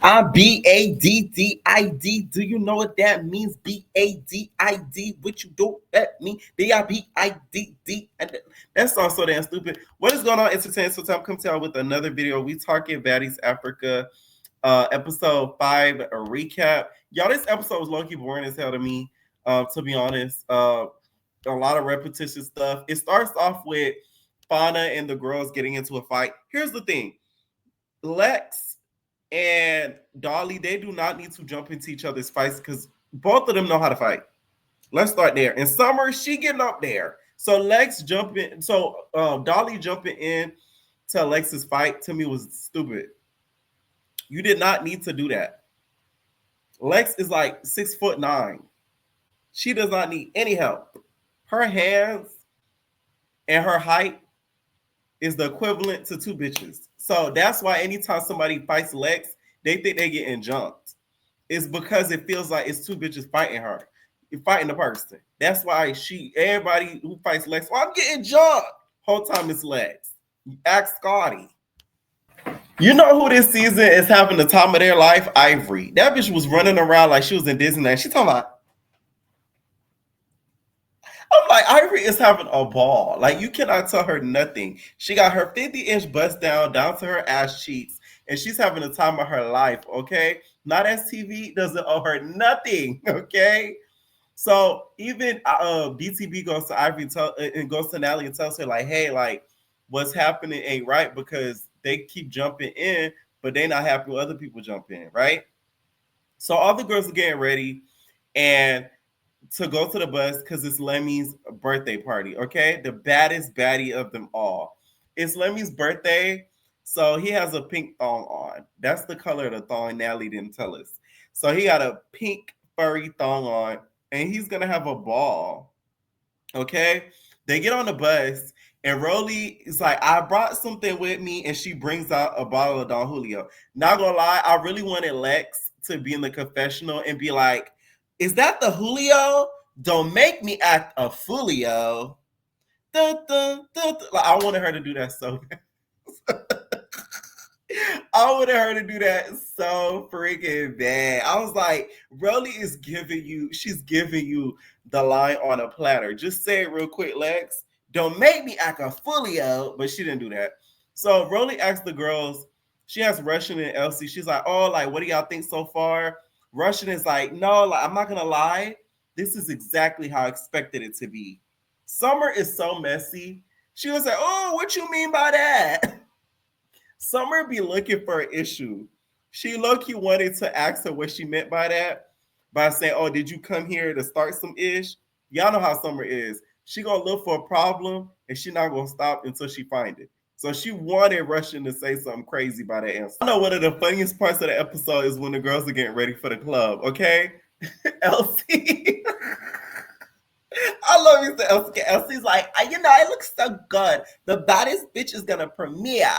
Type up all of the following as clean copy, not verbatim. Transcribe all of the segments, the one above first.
I'm Baddid. Do you know what that means? Baddid. What you do? That mean Bidd. That sounds so damn stupid. What is going on, entertainment? So time come to y'all with another video. We talking Baddies Africa, episode 5 a recap. Y'all, this episode was low key boring as hell to me. To be honest, a lot of repetitious stuff. It starts off with Fauna and the girls getting into a fight. Here's the thing: Lex and Dolly, they do not need to jump into each other's fights because both of them know how to fight. Let's start there. And Summer, she getting up there. So Lex jumping, so Dolly jumping in to Lex's fight to me was stupid. You did not need to do that. Lex is like 6'9". She does not need any help. Her hands and her height is the equivalent to two bitches. So that's why anytime somebody fights Lex, they think they getting jumped. It's because it feels like it's two bitches fighting her. You're fighting the person. That's why everybody who fights Lex, well, I'm getting jumped. Whole time it's Lex. Ask Scotty. You know who this season is having the time of their life? Ivory. That bitch was running around like she was in Disneyland. She talking about, I'm like, Ivory is having a ball. Like, you cannot tell her nothing. She got her 50-inch bust down to her ass cheeks, and she's having the time of her life, okay? Not STV doesn't owe her nothing, okay? So even BTB goes to Ivory and goes to Natalie and tells her, like, hey, like, what's happening ain't right because they keep jumping in, but they not happy when other people jump in, right? So all the girls are getting ready, and to go to the bus because it's Lemmy's birthday party, okay? The baddest baddie of them all. It's Lemmy's birthday, so he has a pink thong on. That's the color of the thong. Natalie didn't tell us. So he got a pink furry thong on, and he's going to have a ball, okay? They get on the bus, and Rolly is like, I brought something with me, and she brings out a bottle of Don Julio. Not going to lie, I really wanted Lex to be in the confessional and be like, is that the Julio? Don't make me act a foolio. Dun, dun, dun, dun. Like, I wanted her to do that so bad. I wanted her to do that so freaking bad. I was like, Rolly is she's giving you the line on a platter. Just say it real quick, Lex. Don't make me act a foolio. But she didn't do that. So Rolly asked the girls, she has Russian and Elsie. She's like, oh, like, what do y'all think so far? Russian is like, no, like, I'm not gonna lie. This is exactly how I expected it to be. Summer is so messy. She was like, oh, what you mean by that? Summer be looking for an issue. She low-key wanted to ask her what she meant by that, by saying, oh, did you come here to start some ish? Y'all know how Summer is. She gonna look for a problem and she not gonna stop until she find it. So she wanted Russian to say something crazy by that answer. I know one of the funniest parts of the episode is when the girls are getting ready for the club, okay? Elsie. I love you, Elsie. Elsie's like, it looks so good. The baddest bitch is gonna premiere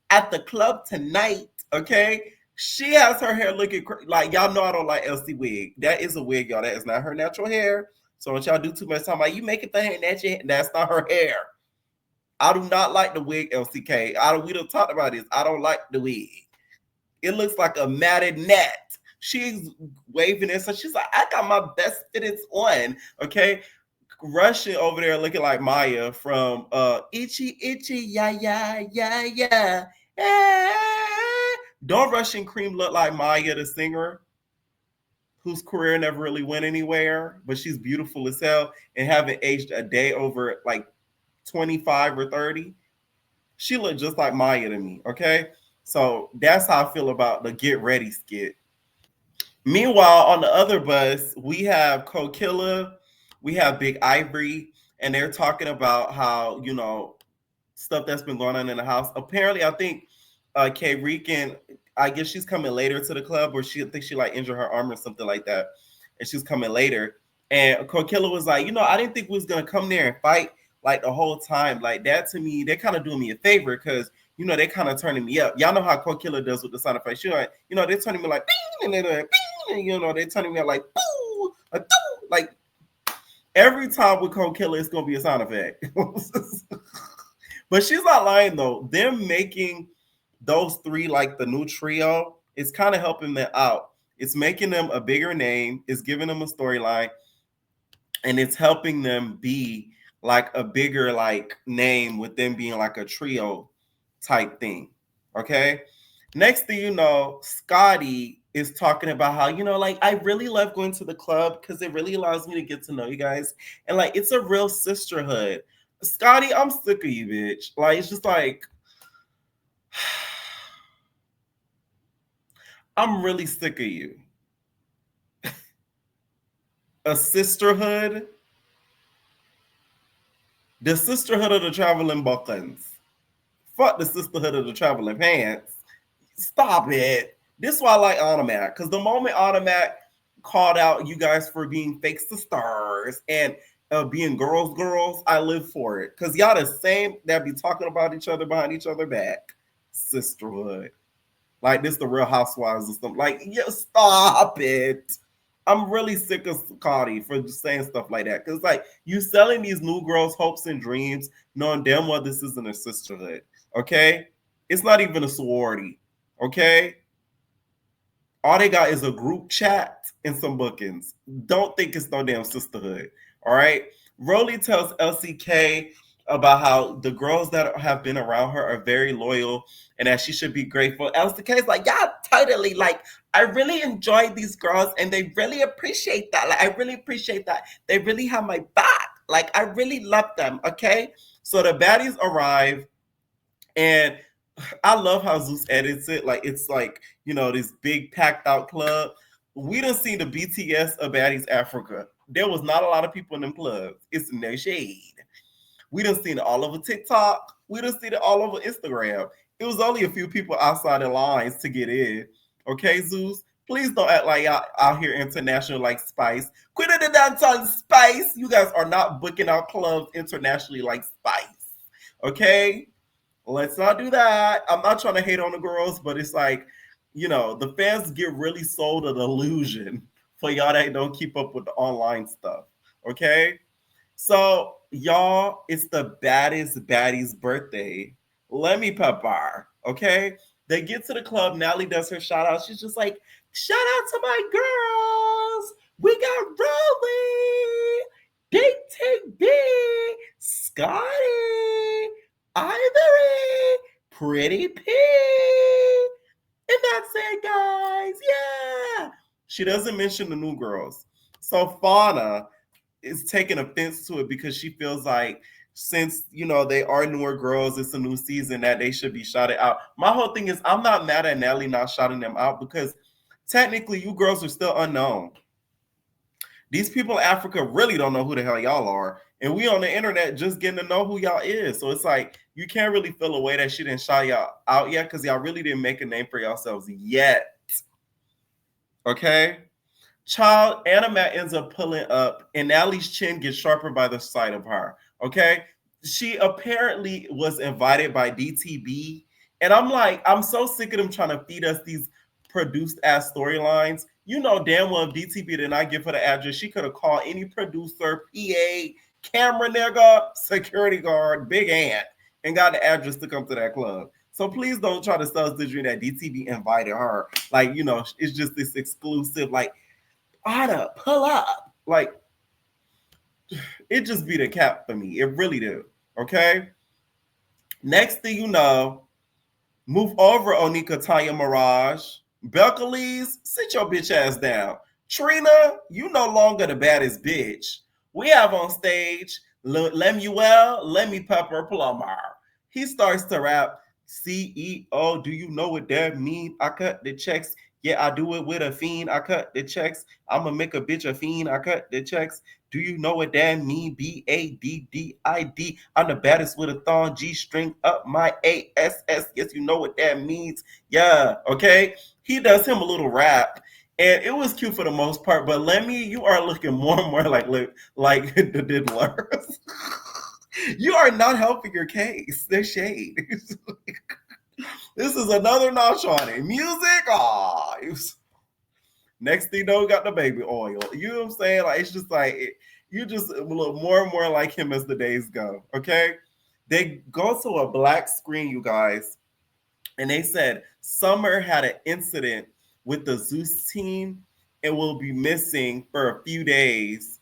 at the club tonight, okay? She has her hair looking like, y'all know I don't like Elsie wig. That is a wig, y'all. That is not her natural hair. So don't y'all do too much time like, you make it the hair natural. That's not her hair. I do not like the wig, LCK. We don't talk about this. I don't like the wig. It looks like a matted net. She's waving it. So she's like, I got my best fitteds on. Okay. Russian over there looking like Maya from Itchy, yeah. Don't Russian Cream look like Maya, the singer, whose career never really went anywhere, but she's beautiful as hell and haven't aged a day over like 25 or 30. She looked just like Maya to me, okay? So that's how I feel about the Get Ready skit. Meanwhile, on the other bus, we have Kokilla, we have Big Ivory, and they're talking about how, stuff that's been going on in the house. Apparently, I think K Rican, I guess she's coming later to the club, or she thinks she like injured her arm or something like that, and she's coming later. And Kokilla was like, I didn't think we was gonna come there and fight like the whole time. Like that to me, they're kind of doing me a favor because they kind of turning me up. Y'all know how Kokilla does with the sound effects. They're turning me like bing, and then like bing, and they're turning me up like boo, like every time with Kokilla, it's gonna be a sound effect. But she's not lying though. Them making those three like the new trio It's kind of helping them out. It's making them a bigger name. It's giving them a storyline, and it's helping them be like a bigger like name with them being like a trio type thing. Okay. Next thing you know, Scotty is talking about how, like, I really love going to the club because it really allows me to get to know you guys. And like, it's a real sisterhood. Scotty, I'm sick of you, bitch. Like, it's just like, I'm really sick of you. A sisterhood? The sisterhood of the traveling buttons. Fuck the sisterhood of the traveling pants. Stop it. This is why I like Automat. Because the moment Automat called out you guys for being fake sisters and being girls, I live for it. Because y'all the same that be talking about each other behind each other back. Sisterhood. Like this the Real Housewives or something. Like, yeah, stop it. I'm really sick of Scotty for just saying stuff like that. Because like you selling these new girls hopes and dreams, knowing damn well this isn't a sisterhood. Okay? It's not even a sorority. Okay? All they got is a group chat and some bookings. Don't think it's no damn sisterhood. All right. Rolly tells LCK about how the girls that have been around her are very loyal and that she should be grateful. LCK is like, yeah, totally. Like, I really enjoy these girls and they really appreciate that. Like, I really appreciate that. They really have my back. Like, I really love them. Okay. So the baddies arrive and I love how Zeus edits it. Like it's like, this big packed out club. We done seen the BTS of Baddies Africa. There was not a lot of people in them clubs. It's no shade. We done seen it all over TikTok. We done seen it all over Instagram. It was only a few people outside the lines to get in. Okay, Zeus? Please don't act like y'all out here international like Spice. Quit the dance on Spice. You guys are not booking out clubs internationally like Spice. Okay? Let's not do that. I'm not trying to hate on the girls, but it's like, the fans get really sold an illusion for y'all that don't keep up with the online stuff. Okay? So, y'all, it's the baddest baddie's birthday. Let me pepper. Okay? They get to the club. Natalie does her shout out. She's just like, shout out to my girls. We got Rolly, DTB, Scotty, Ivory, Pretty P. And that's it, guys. Yeah. She doesn't mention the new girls. So Fauna is taking offense to it because she feels like since they are newer girls, it's a new season that they should be shouted out. My whole thing is I'm not mad at Nelly not shouting them out because technically you girls are still unknown. These people in Africa really don't know who the hell y'all are. And we on the internet just getting to know who y'all is. So it's like you can't really feel a way that she didn't shout y'all out yet because y'all really didn't make a name for yourselves yet. Okay? Child, Animat ends up pulling up, and Natalie's chin gets sharper by the sight of her. Okay? She apparently was invited by DTB. And I'm like, I'm so sick of them trying to feed us these produced ass storylines. You know damn well if DTB did not give her the address, she could have called any producer, PA, camera nigga, security guard, big ant, and got the address to come to that club. So please don't try to sell us the dream that DTB invited her. Like, it's just this exclusive, like, Anna, pull up. Like, it just be the cap for me. It really do. Okay? Next thing you know, move over, Onika Tanya Mirage. Belcalis, sit your bitch ass down. Trina, you no longer the baddest bitch. We have on stage Lemuel, Lemmy Pepper Plumber. He starts to rap, CEO, do you know what that mean? I cut the checks. Yeah, I do it with a fiend. I cut the checks. I'ma make a bitch a fiend. I cut the checks. Do you know what that mean? BADDID. I'm the baddest with a thong. G string up my ASS. Yes, you know what that means. Yeah, okay. He does him a little rap. And it was cute for the most part, but Lemmy, you are looking more and more like the diddlers. You are not helping your case. There's shade. This is another notch on it. Music, next thing you know, we got the baby oil. You know what I'm saying? Like it's just like you just look more and more like him as the days go. Okay, they go to a black screen, you guys, And they said Summer had an incident with the Zeus team and will be missing for a few days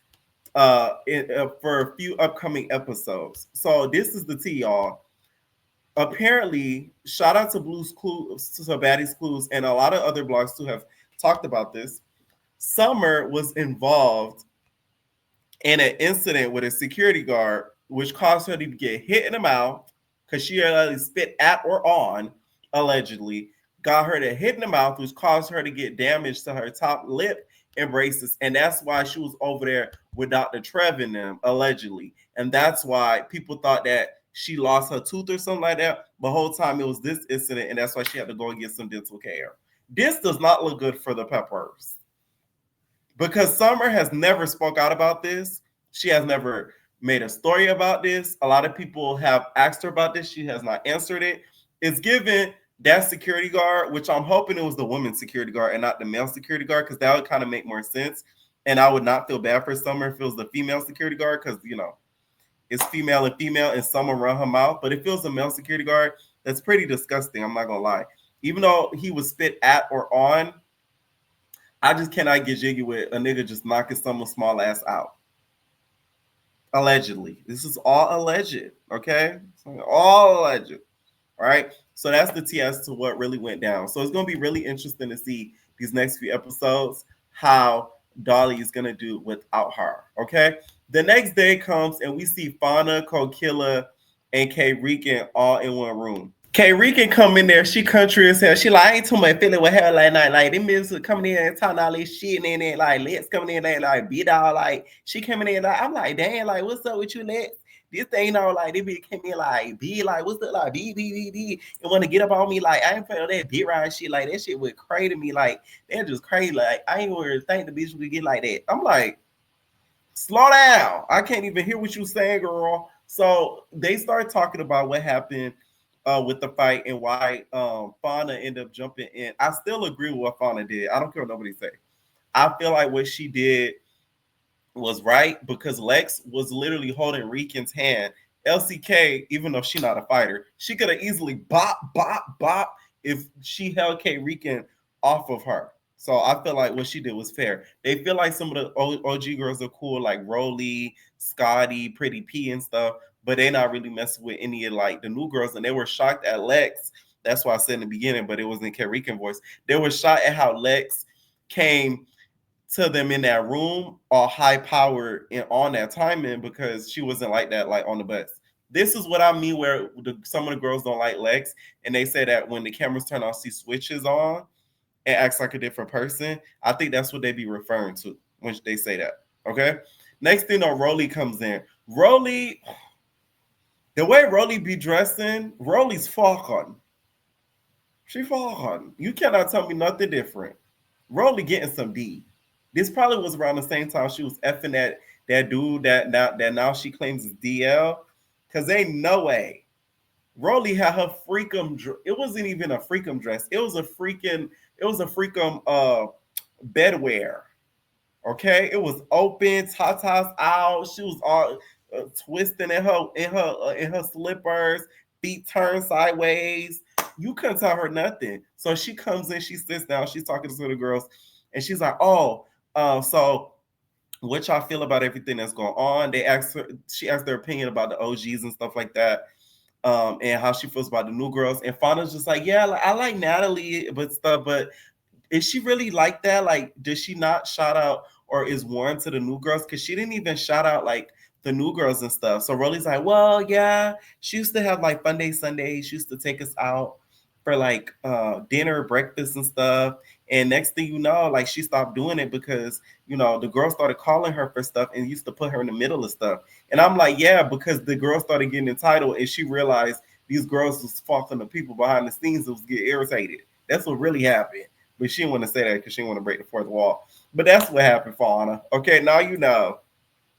for a few upcoming episodes. So this is the tea, y'all. Apparently, shout out to Blue's Clues, to Baddies Clues, and a lot of other blogs too have talked about this. Summer was involved in an incident with a security guard, which caused her to get hit in the mouth because she allegedly spit at or on, allegedly, got her to hit in the mouth, which caused her to get damage to her top lip and braces. And that's why she was over there with Dr. Trev in them, allegedly. And that's why people thought that she lost her tooth or something like that. The whole time it was this incident, and that's why she had to go and get some dental care. This does not look good for the Peppers because Summer has never spoke out about this. She has never made a story about this. A lot of people have asked her about this. She has not answered it. It's given that security guard, which I'm hoping it was the woman's security guard and not the male security guard, because that would kind of make more sense. And I would not feel bad for Summer if it was the female security guard, because, you know, it's female and Summer run her mouth. But if it was a male security guard, that's pretty disgusting. I'm not going to lie. Even though he was spit at or on, I just cannot get jiggy with a nigga just knocking someone's small ass out. Allegedly. This is all alleged, okay? All alleged. All right? So that's the tea as to what really went down. So it's going to be really interesting to see these next few episodes how Dolly is going to do without her, okay? The next day comes and we see Fauna, Kokilla, and K. Rican all in one room. K. Rican come in there, she country as hell. She like, I ain't too much feeling with her last night. Like, them bitches coming in and talking all this shit and then like Lex coming in there like beat all like she coming in like I'm like, damn, like what's up with you, Lex? This thing, you know, like they be came in like be like what's up, like be and want to get up on me like I ain't feeling that beat ride shit. Like that shit would crazy to me. Like they're just crazy. Like I ain't even think the bitch would get like that. I'm like, slow down. I can't even hear what you saying, girl. So they start talking about what happened with the fight and why Fauna ended up jumping in. I still agree with what Fauna did. I don't care what nobody say. I feel like what she did was right because Lex was literally holding Rican's hand. LCK, even though she's not a fighter, she could have easily bop if she held K Rican off of her. So I feel like what she did was fair. They feel like some of the OG girls are cool, like Rolly, Scotty, Pretty P, and stuff, but they're not really messing with any of like the new girls. And they were shocked at Lex. That's why I said in the beginning, but it was in K Rican voice. They were shocked at how Lex came to them in that room all high powered and on that timing because she wasn't like that like on the bus. This is what I mean where some of the girls don't like Lex and they say that when the cameras turn off, she switches on and acts like a different person. I think that's what they be referring to when they say that. Okay. Next thing on Rolly comes in. Rolly, the way Rolly be dressing, Rolly's fucking. She fucking. You cannot tell me nothing different. Rolly getting some D. This probably was around the same time she was effing that dude that now she claims is DL. Cause ain't no way. Rolly had her freakum. It wasn't even a freakum dress. It was a freakum bedwear. Okay, it was open, tatas out. She was all twisting in her slippers, feet turned sideways. You couldn't tell her nothing. So she comes in, she sits down, she's talking to the girls, and she's like, "Oh, so what y'all feel about everything that's going on?" They asked her, she asked their opinion about the OGs and stuff like that, and how she feels about the new girls. And Fauna's just like, "Yeah, I like Natalie, but is she really like that? Like, does she not shout out or is warm to the new girls? Because she didn't even shout out like the new girls and stuff." So Rolly's like, "Well, yeah, she used to have like fun day Sundays. She used to take us out for like dinner, breakfast and stuff. And next thing you know, like she stopped doing it because, you know, the girls started calling her for stuff and used to put her in the middle of stuff." And I'm like, yeah, because the girls started getting entitled and she realized these girls was fucking the people behind the scenes that was getting irritated. That's what really happened. But she didn't want to say that because she didn't want to break the fourth wall. But that's what happened, Fauna. Okay, now you know.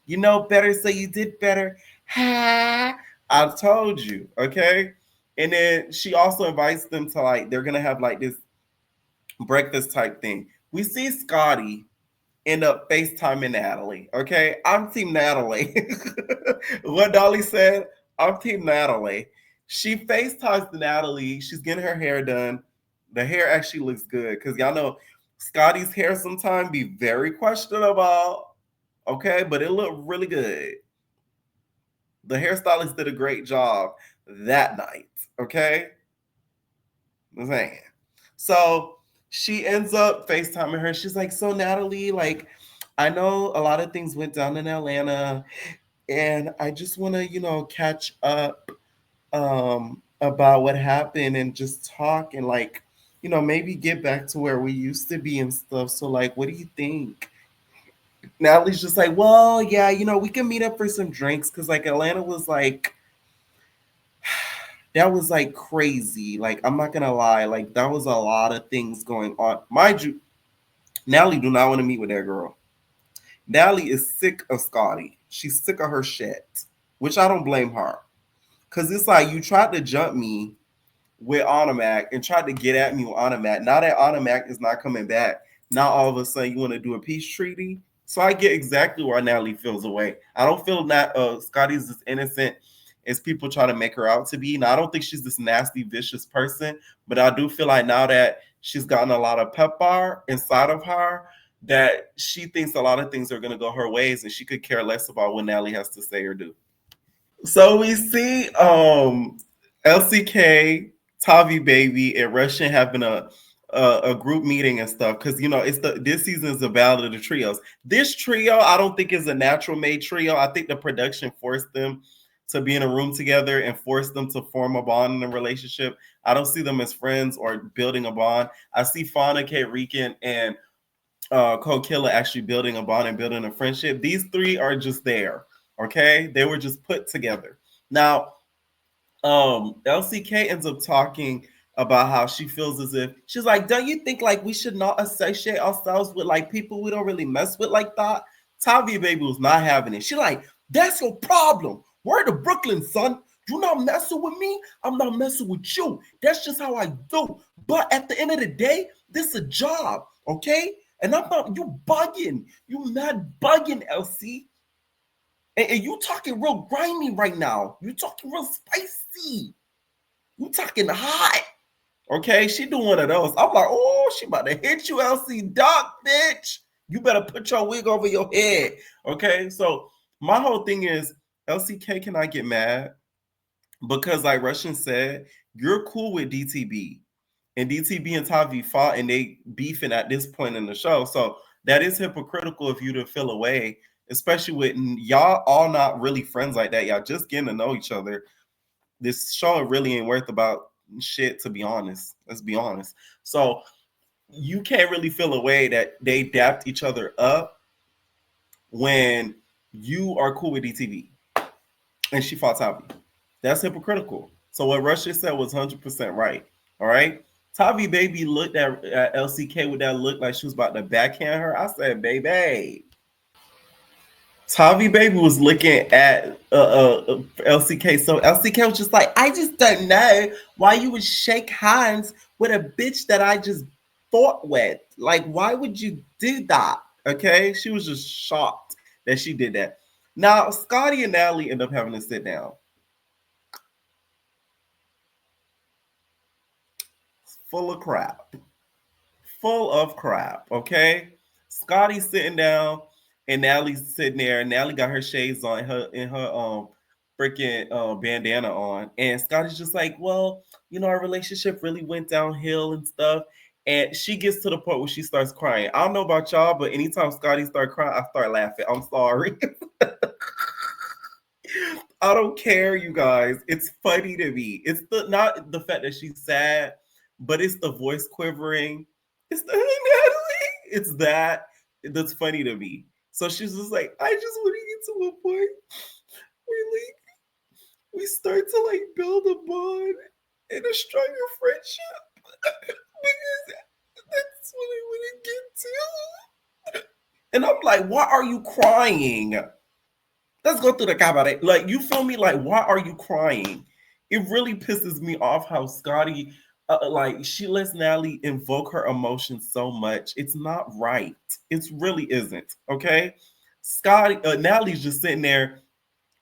You know better, so you did better. Ha! I told you, okay? And then she also invites them to like, they're going to have like this breakfast type thing. We see Scotty end up FaceTiming Natalie, okay? I'm Team Natalie. What Dolly said, I'm Team Natalie. She FaceTimes Natalie. She's getting her hair done. The hair actually looks good because y'all know Scotty's hair sometimes be very questionable. Okay, but it looked really good. The hairstylist did a great job that night. Okay, I'm saying. So she ends up FaceTiming her. She's like, "So Natalie, like, I know a lot of things went down in Atlanta, and I just want to, catch up about what happened and just talk and like, maybe get back to where we used to be and stuff. So like, what do you think?" Natalie's just like, "Well, yeah, we can meet up for some drinks because like Atlanta was like that was like crazy. Like, I'm not gonna lie, like that was a lot of things going on. Mind you, Natalie do not want to meet with that girl. Natalie is sick of Scotty. She's sick of her shit, which I don't blame her. Cause it's like you tried to jump me with Automac and tried to get at me with Automac. Now that Automac is not coming back, now all of a sudden you want to do a peace treaty. So I get exactly why Natalie feels away. I don't feel that Scotty's as innocent as people try to make her out to be. Now I don't think she's this nasty, vicious person, but I do feel like now that she's gotten a lot of pepper inside of her, that she thinks a lot of things are going to go her ways, and she could care less about what Natalie has to say or do. So we see LCK, Tavi Baby, and Russian having a group meeting and stuff because it's this season is the battle of the trios. This trio, I don't think is a natural made trio. I think the production forced them to be in a room together and forced them to form a bond in a relationship. I don't see them as friends or building a bond. I see Fauna, K. Rican, and Cole Killer actually building a bond and building a friendship. These three are just there. Okay, they were just put together. Now, LCK ends up talking about how she feels as if she's like, "Don't you think like we should not associate ourselves with like people we don't really mess with like that?" Tavi Baby was not having it. She like, "That's your problem. We're the Brooklyn, son. You not messing with me. I'm not messing with you. That's just how I do. But at the end of the day, this is a job, okay? And I'm not you bugging. You mad bugging, LC. And you talking real grimy right now. You talking real spicy. You talking hot. Okay, she doing one of those. I'm like, oh, she about to hit you, LC Doc, bitch. You better put your wig over your head. Okay, so my whole thing is LCK cannot get mad because, like Russian said, you're cool with DTB. And DTB and Tavi fought and they beefing at this point in the show. So that is hypocritical of you to feel away, especially with y'all all not really friends like that. Y'all just getting to know each other. This show really ain't worth about shit, to be honest. Let's be honest. So you can't really feel away that they dapped each other up when you are cool with DTV and she fought Tavi. That's hypocritical. So what Russia said was 100% right. All right. Tavi Baby looked at LCK with that look like she was about to backhand her. I said, baby. Tavi Baby was looking at LCK. So LCK was just like, "I just don't know why you would shake hands with a bitch that I just fought with. Like, why would you do that?" Okay. She was just shocked that she did that. Now, Scotty and Natalie end up having to sit down. Full of crap. Full of crap. Okay. Scotty's sitting down and Natalie's sitting there. Natalie got her shades on, in her freaking bandana on. And Scotty's just like, "Well, our relationship really went downhill and stuff." And she gets to the point where she starts crying. I don't know about y'all, but anytime Scotty starts crying, I start laughing. I'm sorry. I don't care, you guys. It's funny to me. It's not the fact that she's sad, but it's the voice quivering. It's the Natalie. It's that's funny to me. So she's just like, "I just want to get to a point where like we start to like build a bond and a stronger friendship because that's what I want to get to." And I'm like, "Why are you crying? Let's go through the cabaret." Like, you feel me? Like, why are you crying? It really pisses me off how Scotty, like, she lets Natalie invoke her emotions so much. It's not right. It really isn't. Okay, Natalie's just sitting there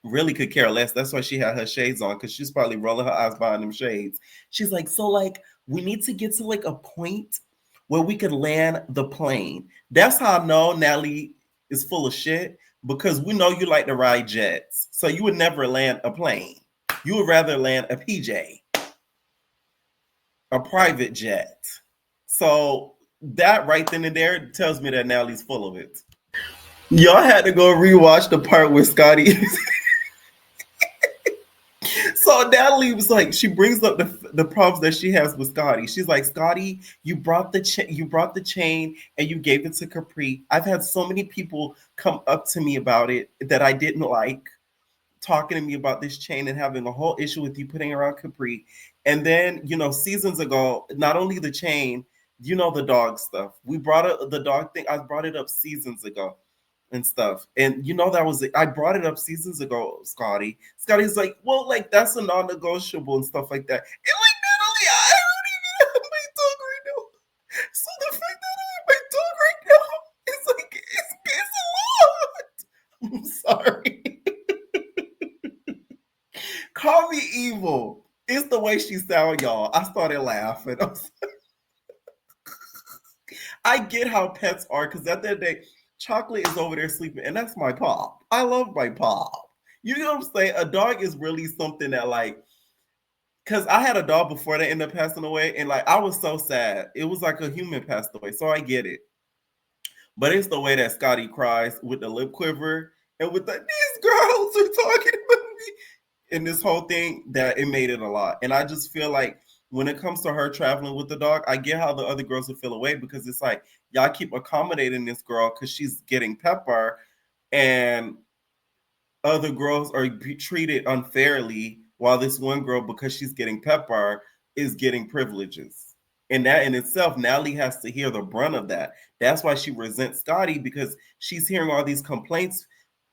really could care less. That's why she had her shades on, because she's probably rolling her eyes behind them shades. She's like, so like we need to get to like a point where we could land the plane. That's how I know Natalie is full of shit, because we know you like to ride jets. So you would never land a plane. You would rather land a PJ, a private jet. So that right then and there tells me that Natalie's full of it. Y'all had to go rewatch the part where Scotty. So Natalie was like, she brings up the problems that she has with Scotty. She's like, Scotty, you brought the chain and you gave it to Capri. I've had so many people come up to me about it that I didn't like, talking to me about this chain and having a whole issue with you putting around Capri. And then, seasons ago, not only the chain, the dog stuff. We brought up the dog thing. I brought it up seasons ago and stuff. And that was it. I brought it up seasons ago, Scotty. Scotty's like, well, like that's a non-negotiable and stuff like that. And like, Natalie, I don't even have my dog right now. So the fact that I have my dog right now, it's like it's a lot. I'm sorry. Call me evil. It's the way she sound, y'all. I started laughing. I get how pets are, because at the end of the day, Chocolate is over there sleeping, and that's my pop. I love my pop. You know what I'm saying? A dog is really something that, like, because I had a dog before that ended up passing away, and like I was so sad. It was like a human passed away, so I get it. But it's the way that Scotty cries with the lip quiver and with these girls are talking about me and this whole thing, that it made it a lot. And I just feel like when it comes to her traveling with the dog, I get how the other girls would feel away, because it's like y'all keep accommodating this girl because she's getting pepper, and other girls are treated unfairly, while this one girl, because she's getting pepper, is getting privileges. And that in itself, Natalie has to hear the brunt of that. That's why she resents Scotty, because she's hearing all these complaints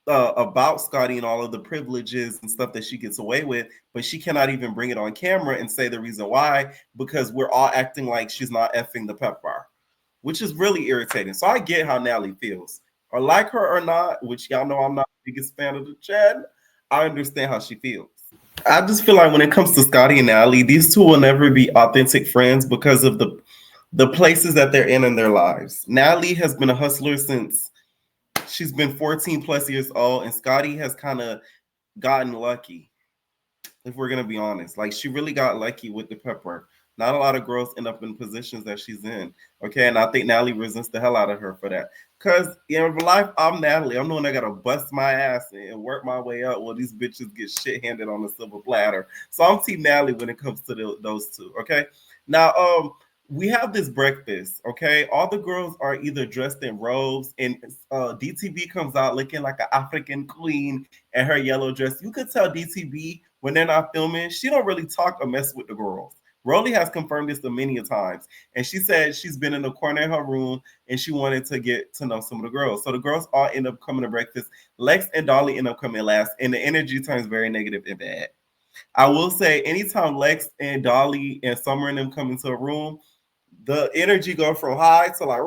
about Scotty and all of the privileges and stuff that she gets away with, but she cannot even bring it on camera and say the reason why, because we're all acting like she's not effing the pep bar, which is really irritating. So I get how Natalie feels. Or like her or not, which y'all know I'm not the biggest fan of the Chad, I understand how she feels. I just feel like when it comes to Scotty and Natalie, these two will never be authentic friends because of the places that they're in their lives. Natalie has been a hustler since she's been 14 plus years old, and Scotty has kind of gotten lucky, if we're gonna be honest. Like, she really got lucky with the pepper. Not a lot of girls end up in positions that she's in. Okay, and I think Natalie resents the hell out of her for that. Cause in real life, I'm Natalie. I'm the one that gotta bust my ass and work my way up, while these bitches get shit handed on a silver platter. So I'm Team Natalie when it comes to those two. Okay, now we have this breakfast. Okay, all the girls are either dressed in robes, and DTV comes out looking like an African queen in her yellow dress. You could tell DTV when they're not filming, she don't really talk or mess with the girls. Rolly has confirmed this many times, and she said she's been in the corner in her room and she wanted to get to know some of the girls. So the girls all end up coming to breakfast. Lex and Dolly end up coming last, and the energy turns very negative and bad. I will say, anytime Lex and Dolly and Summer and them come into a room, the energy goes from high to like,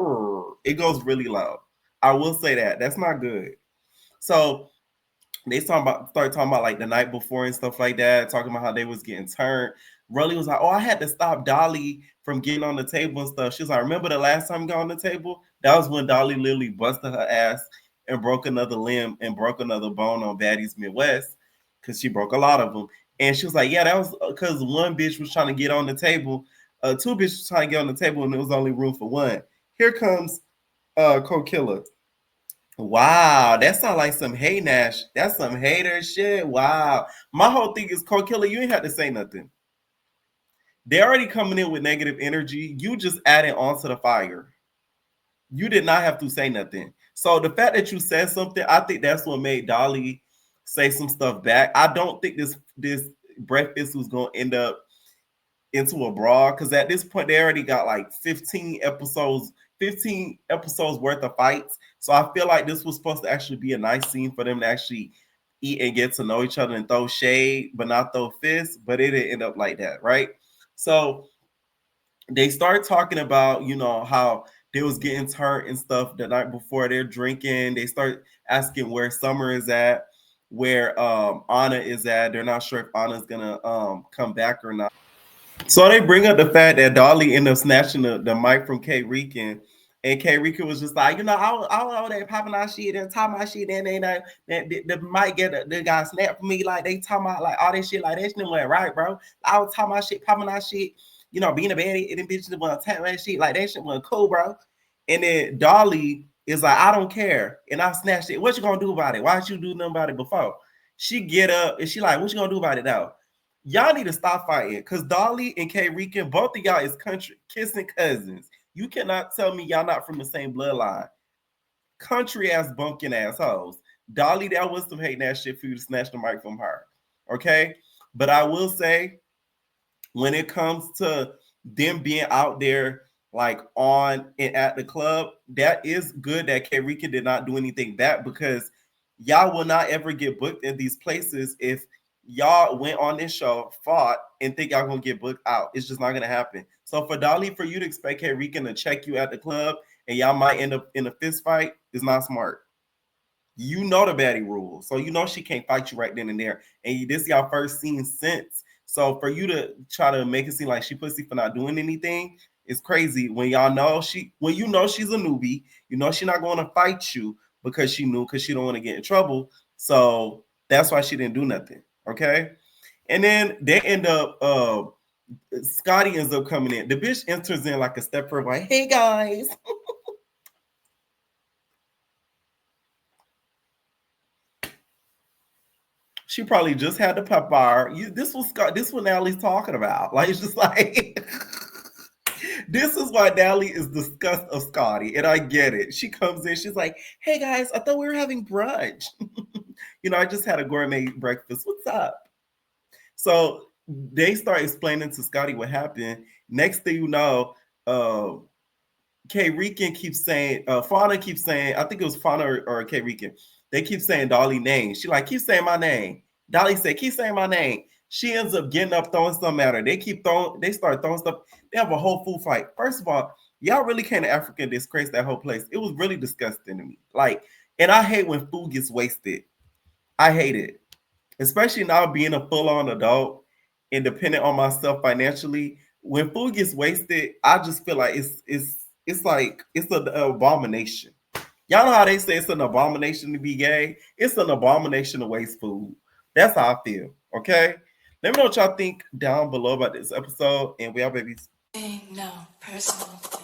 it goes really low. I will say that. That's not good. So they started talking about like the night before and stuff like that, talking about how they was getting turned. Rolly was like, "Oh, I had to stop Dolly from getting on the table and stuff." She was like, "Remember the last time you got on the table? That was when Dolly literally busted her ass and broke another limb and broke another bone on Baddies Midwest, because she broke a lot of them." And she was like, "Yeah, that was because one bitch was trying to get on the table, two bitches trying to get on the table, and there was only room for one." Here comes Cold Killer. Wow, that sounds like some hey Nash. That's some hater shit. Wow. My whole thing is, Cold Killer, you ain't have to say nothing. They're already coming in with negative energy. You just added on to the fire. You did not have to say nothing. So the fact that you said something, I think that's what made Dolly say some stuff back. I don't think this breakfast was gonna end up into a brawl, because at this point they already got like 15 episodes worth of fights. So I feel like this was supposed to actually be a nice scene for them to actually eat and get to know each other and throw shade, but not throw fists. But it didn't end up like that, right? So they start talking about, how they was getting turned and stuff the night before. They're drinking. They start asking where Summer is at. where Anna is at. They're not sure if Anna's gonna come back or not. So they bring up the fact that Dolly ended up snatching the mic from K Rican. And K Rican was just like, I don't know, they popping our shit and talking my shit, and the mic get the guy snapped for me, like they talking about like all this shit, like that shit went right, bro. I was talking my shit, popping our shit, being a baddie, and them bitches want to tap that shit, like that shit went cool, bro. And then Dolly is like, I don't care, and I snatched it. What you gonna do about it? Why didn't you do nothing about it before? She get up and she like, what you gonna do about it now? Y'all need to stop fighting, because Dolly and K Rican, both of y'all is country kissing cousins. You cannot tell me y'all not from the same bloodline. Country ass bumpkin assholes. Dolly, that was some hating ass shit for you to snatch the mic from her. Okay? But I will say, when it comes to them being out there like on and at the club, that is good that K Rican did not do anything bad, because y'all will not ever get booked in these places if y'all went on this show, fought, and think y'all gonna get booked out. It's just not gonna happen. So for Dolly, for you to expect K Rican to check you at the club and y'all might end up in a fist fight is not smart. You know the baddie rules, so you know she can't fight you right then and there. And this is y'all first scene since. So for you to try to make it seem like she pussy for not doing anything is crazy. When y'all know when you know she's a newbie, you know she's not going to fight you because she don't want to get in trouble. So that's why she didn't do nothing. Okay, and then they end up. Scotty ends up coming in. The bitch enters in like a step further, like, "Hey guys." She probably just had the pepper. This was Scott. This what Natalie's talking about. Like, it's just like this is why Natalie is disgust of Scotty, and I get it. She comes in, she's like, "Hey guys, I thought we were having brunch. I just had a gourmet breakfast. What's up?" So they start explaining to Scotty what happened. Next thing you know, K Rican keeps saying, Fauna keeps saying, I think it was Fauna or K Rican. They keep saying Dolly name. She like, keep saying my name. Dolly said, keep saying my name. She ends up getting up, throwing something at her. They start throwing stuff. They have a whole food fight. First of all, y'all really came to Africa and disgraced that whole place. It was really disgusting to me. Like, and I hate when food gets wasted. I hate it. Especially now being a full-on adult and dependent on myself financially. When food gets wasted, I just feel like it's like it's an abomination. Y'all know how they say it's an abomination to be gay? It's an abomination to waste food. That's how I feel. Okay? Let me know what y'all think down below about this episode. And we are babies. No personal thing.